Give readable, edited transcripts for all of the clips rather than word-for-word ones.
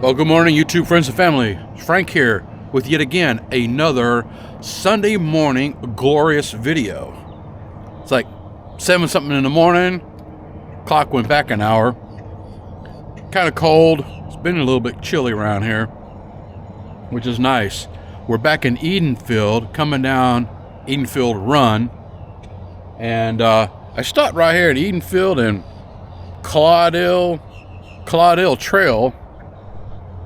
Well, good morning, YouTube friends and family. Frank here with yet again another Sunday morning glorious video. It's like 7 something in the morning. Clock went back an hour. Kind of cold. It's been a little bit chilly around here, which is nice. We're back in Edenfield, coming down Edenfield Run. And I stopped right here at Edenfield and Courtyard Trail.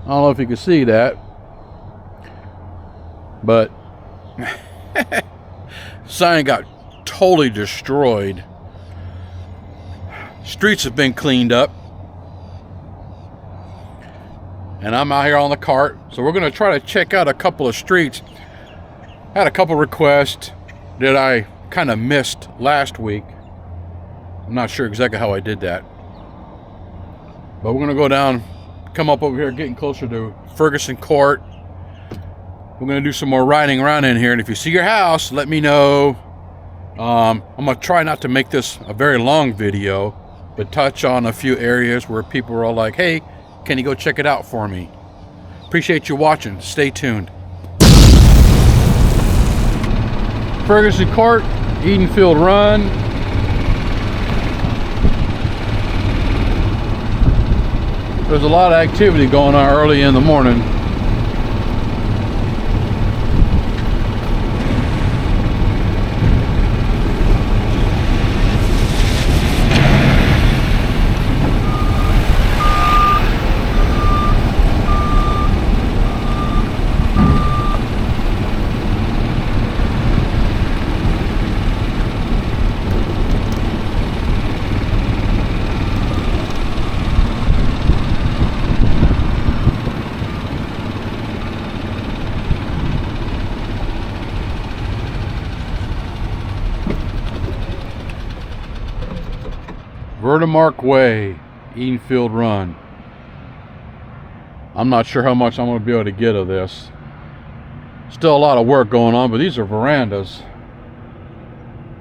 I don't know if you can see that, but sign got totally destroyed. Streets have been cleaned up, and I'm out here on the cart, so we're going to try to check out a couple of streets. Had a couple requests that I kind of missed last week. I'm not sure exactly how I did that, but we're going to go down, come up over here, getting closer to Ferguson Court. We're going to do some more riding around in here, and if you see your house, let me know. I'm going to try not to make this a very long video, but touch on a few areas where people are all like, hey, can you go check it out for me? Appreciate you watching. Stay tuned. Ferguson Court, Edenfield Run. There's a lot of activity going on early in the morning. Vertimark Way, Edenfield Run. I'm not sure how much I'm going to be able to get of this. Still a lot of work going on, but these are verandas.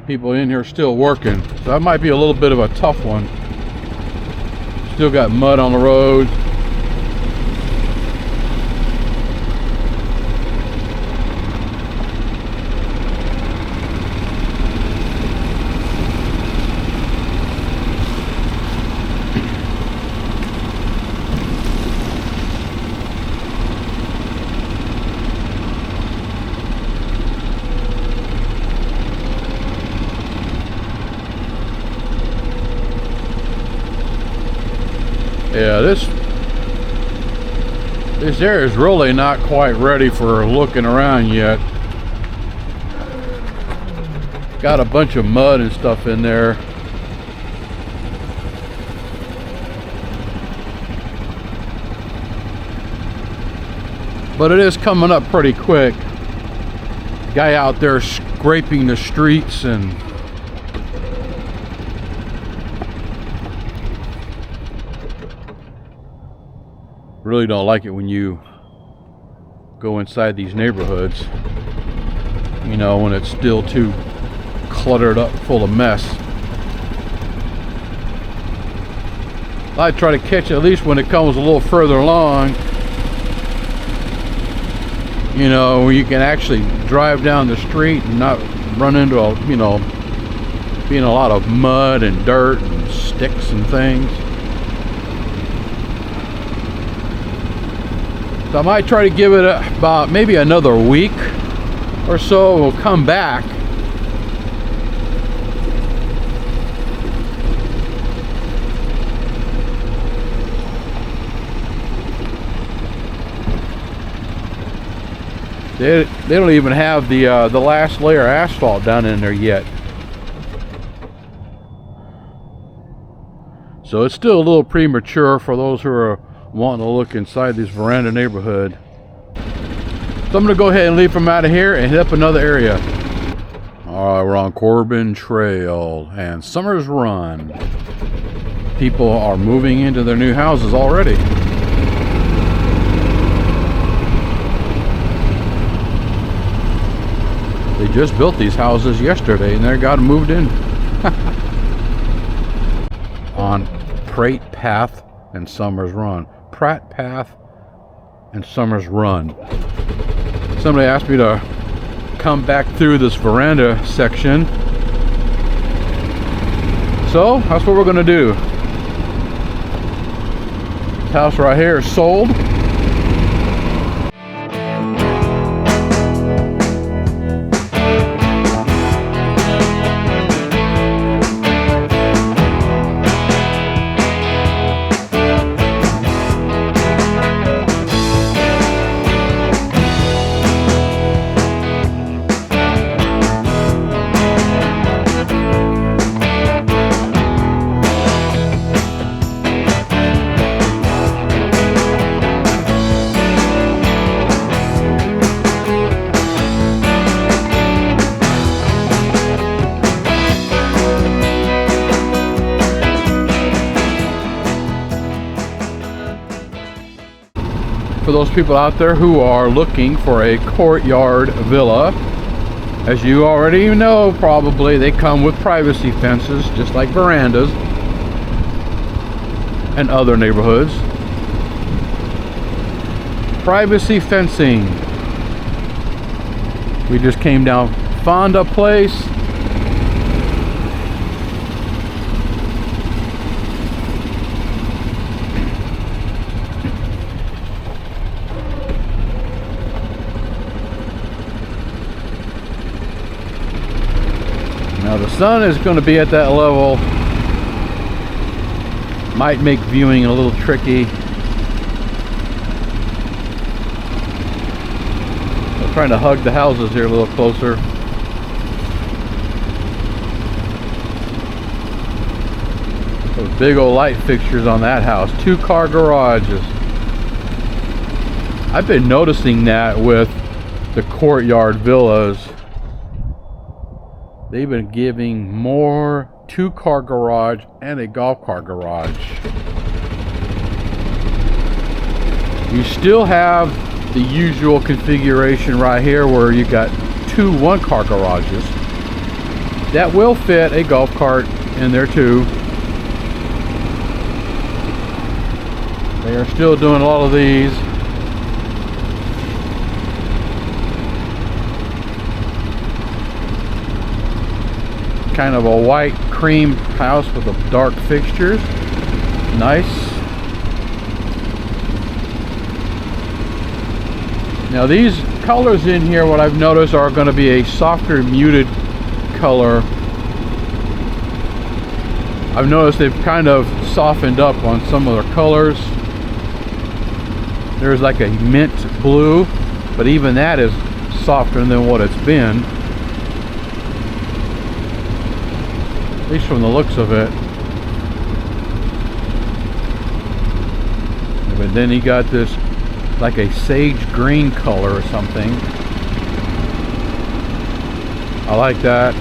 People in here still working, so that might be a little bit of a tough one. Still got mud on the road. Yeah, this area is really not quite ready for looking around yet. Got a bunch of mud and stuff in there. But it is coming up pretty quick. Guy out there scraping the streets and really don't like it when you go inside these neighborhoods, you know, when it's still too cluttered up, full of mess. I try to catch it at least when it comes a little further along, you know, where you can actually drive down the street and not run into a, you know, being a lot of mud and dirt and sticks and things. So I might try to give it about maybe another week or so. We'll come back. They don't even have the last layer of asphalt down in there yet. So it's still a little premature for those who are wanting to look inside this veranda neighborhood. So I'm going to go ahead and leave from out of here and hit up another area. Alright, we're on Corbin Trail and Summers Run. People are moving into their new houses already. They just built these houses yesterday and they got them moved in. On Pratt Path and Summers Run. Pratt Path and Summers Run. Somebody asked me to come back through this veranda section, so that's what we're going to do. This house right here is sold. For those people out there who are looking for a courtyard villa, as you already know probably, they come with privacy fences just like verandas and other neighborhoods. Privacy fencing. We just came down Fonda Place. Now the sun is going to be at that level. Might make viewing a little tricky. I'm trying to hug the houses here a little closer. Those big old light fixtures on that house. 2-car garages. I've been noticing that with the courtyard villas. They've been giving more 2-car garage and a golf cart garage. You still have the usual configuration right here where you got 2 1-car garages. That will fit a golf cart in there too. They are still doing a lot of these. Kind of a white cream house with a dark fixtures. Nice. Now these colors in here, what I've noticed, are going to be a softer muted color. I've noticed they've kind of softened up on some of their colors. There's like a mint blue, but even that is softer than what it's been. At least from the looks of it. But then he got this like a sage green color or something. I like that.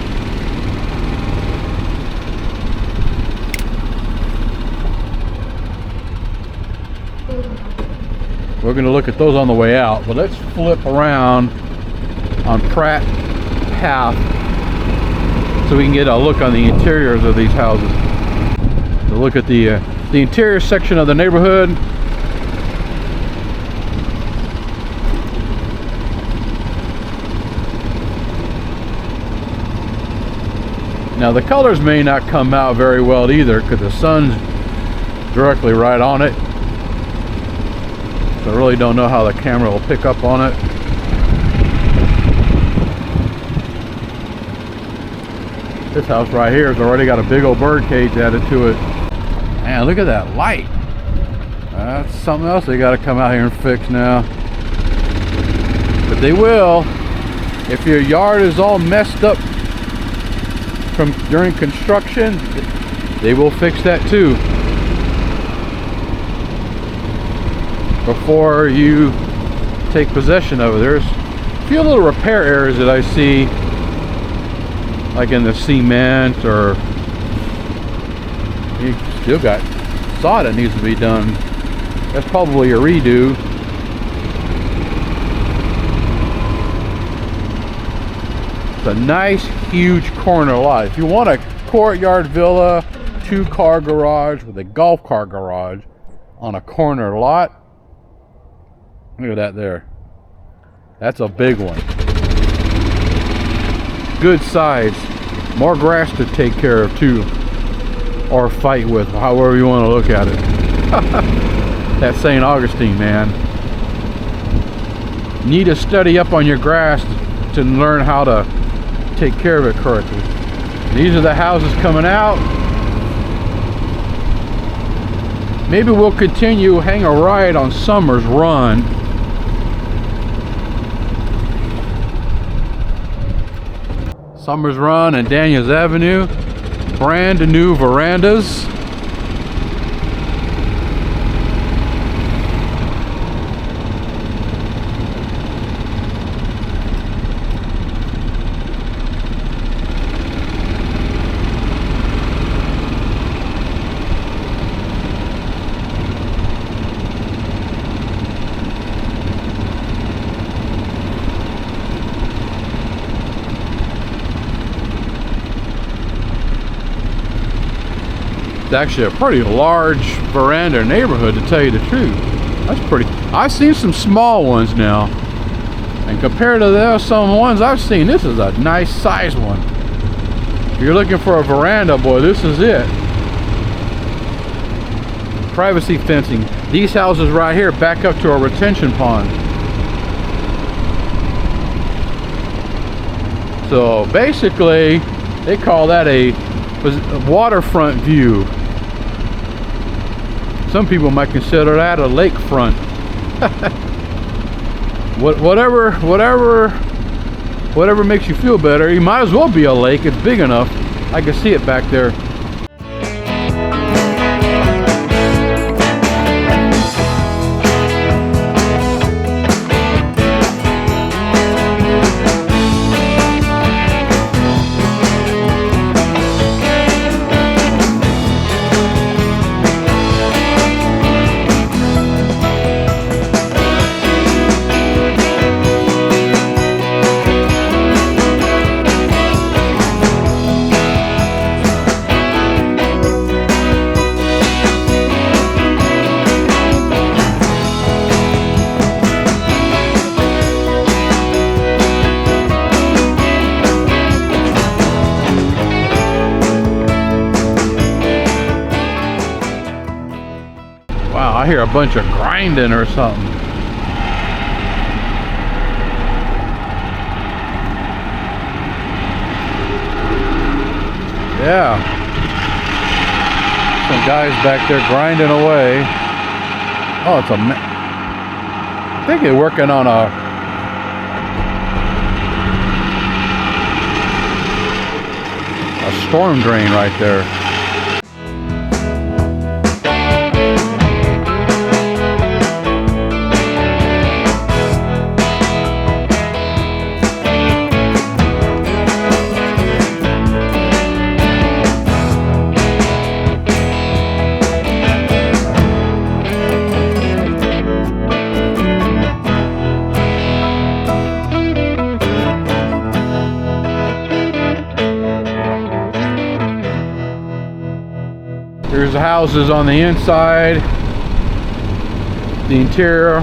We're going to look at those on the way out, but let's flip around on Pratt Path so we can get a look on the interiors of these houses. So look at the interior section of the neighborhood. Now the colors may not come out very well either because the sun's directly right on it. So I really don't know how the camera will pick up on it. This house right here has already got a big old bird cage added to it. Man, look at that light. That's something else they got to come out here and fix now. But they will. If your yard is all messed up from during construction, they will fix that too. Before you take possession of it. There's a few little repair areas that I see, like in the cement, or you still got sod that needs to be done. That's probably a redo. It's a nice huge corner lot. If you want a courtyard villa, 2-car garage with a golf cart garage on a corner lot, Look at that there. That's a big one. Good size. More grass to take care of too. Or fight with, however you want to look at it. That St. Augustine, man. Need to study up on your grass to learn how to take care of it correctly. These are the houses coming out. Maybe we'll continue, hang a ride on Summer's Run. Summer's Run and Daniels Avenue. Brand new verandas. It's actually a pretty large veranda neighborhood, to tell you the truth. That's pretty. I've seen some small ones now, and compared to some ones I've seen, this is a nice size one. If you're looking for a veranda, boy, this is it. Privacy fencing. These houses right here back up to a retention pond. So basically, they call that a waterfront view. Some people might consider that a lakefront. Whatever makes you feel better. You might as well be a lake. It's big enough. I can see it back there. Wow, I hear a bunch of grinding or something. Yeah. Some guys back there grinding away. Oh, it's I think they're working on a storm drain right there. There's the houses on the inside, the interior.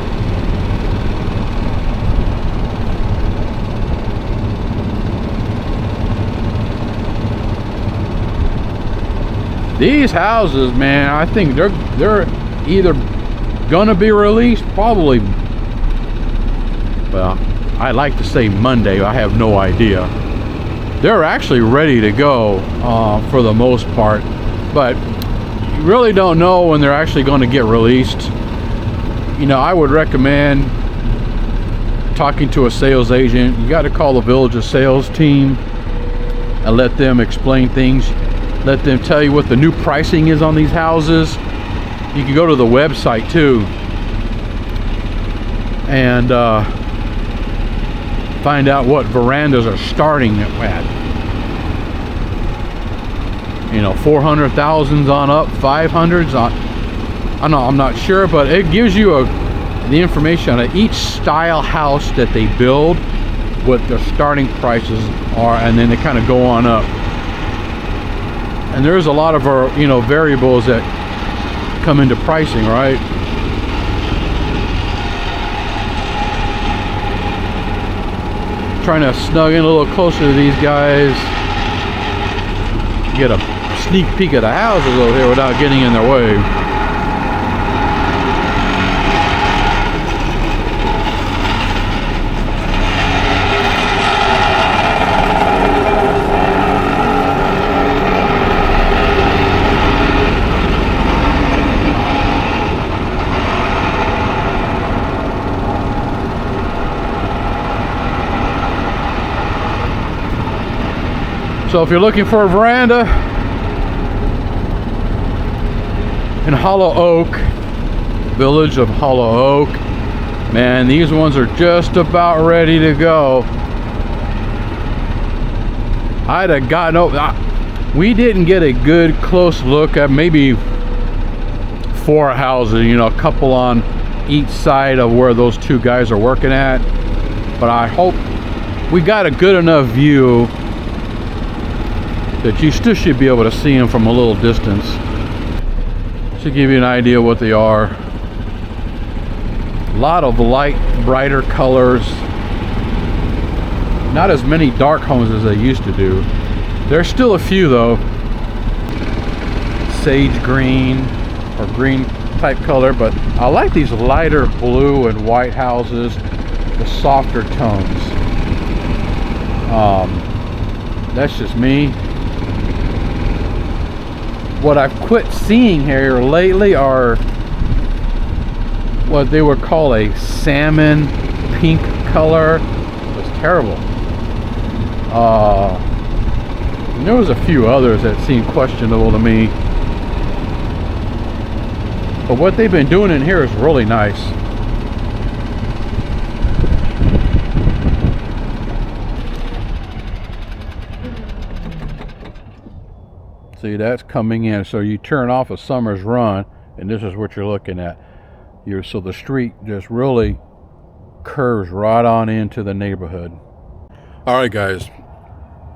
These houses, man, I think they're either gonna be released, probably, well, I like to say Monday, I have no idea. They're actually ready to go for the most part, but you really don't know when they're actually going to get released. You know, I would recommend talking to a sales agent. You got to call the village's sales team and let them explain things. Let them tell you what the new pricing is on these houses. You can go to the website too and find out what verandas are starting at. You know, 400,000s on up, 500s on. I'm not sure, but it gives you the information on each style house that they build, what their starting prices are, and then they kind of go on up. And there's a lot of variables that come into pricing, right? trying to snug in a little closer to these guys. Get a sneak peek of the houses over here without getting in their way. So if you're looking for a veranda in Hollow Oak, village of Hollow Oak, man, these ones are just about ready to go. I'd have gotten over. We didn't get a good close look at maybe 4 houses, you know, a couple on each side of where those 2 guys are working at. But I hope we got a good enough view that you still should be able to see them from a little distance. To give you an idea what they are. A lot of light, brighter colors. Not as many dark homes as they used to do. There's still a few though. Sage green or green type color, but I like these lighter blue and white houses, the softer tones. That's just me. What I've quit seeing here lately are what they would call a salmon pink color. It's terrible. And there was a few others that seemed questionable to me. But what they've been doing in here is really nice. See, that's coming in. So you turn off a Summer's Run, and this is what you're looking at. So the street just really curves right on into the neighborhood. All right, guys.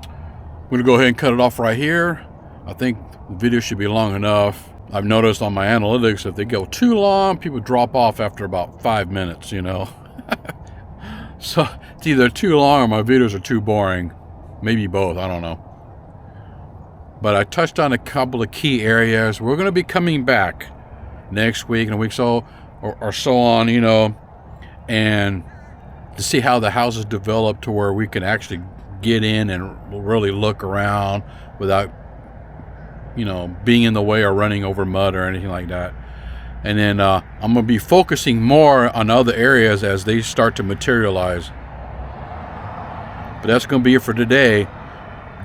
I'm going to go ahead and cut it off right here. I think the video should be long enough. I've noticed on my analytics, if they go too long, people drop off after about 5 minutes, you know. So it's either too long or my videos are too boring. Maybe both, I don't know. But I touched on a couple of key areas. We're going to be coming back next week and a week so or so on, you know, and to see how the houses develop to where we can actually get in and really look around without, you know, being in the way or running over mud or anything like that. And then I'm going to be focusing more on other areas as they start to materialize. But that's going to be it for today.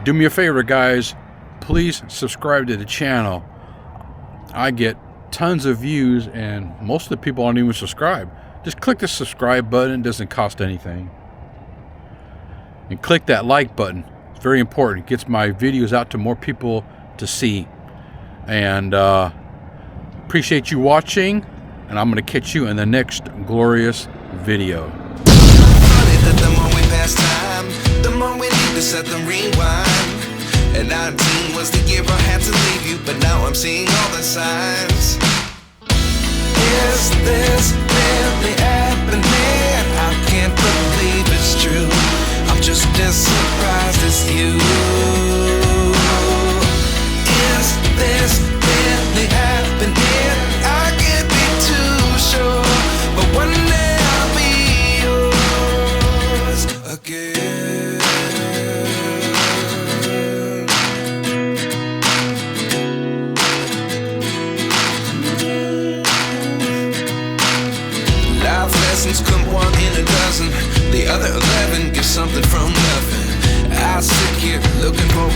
Do me a favor, guys. Please subscribe to the channel. I get tons of views and most of the people aren't even subscribed. Just click the subscribe button. It doesn't cost anything. And click that like button. It's very important. It gets my videos out to more people to see. And appreciate you watching. And I'm going to catch you in the next glorious video. The more we pass time, the more we need to set the rewind. And 19 was the year I had to leave you, but now I'm seeing all the signs. Is this really happening? I can't believe it's true. I'm just as surprised as you. Is this really happening? I can't be too sure, but one day I'll be yours again. Come 1 in a dozen, the other 11 get something from nothing. I sit here looking for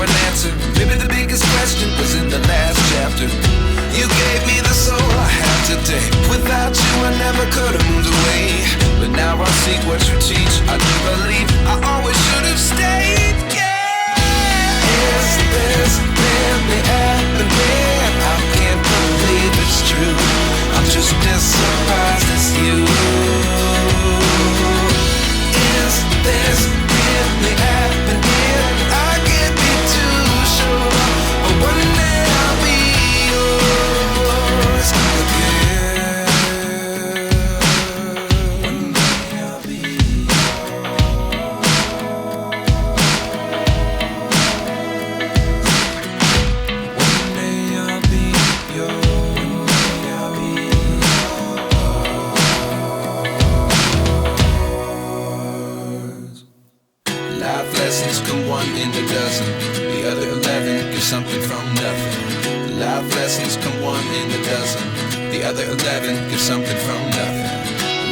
something from nothing. Life lessons come one in a dozen. The other 11 give something from nothing.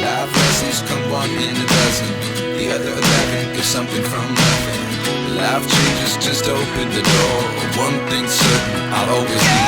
Life lessons come one in a dozen. The other 11 give something from nothing. Life changes just open the door. One thing's certain, I'll always be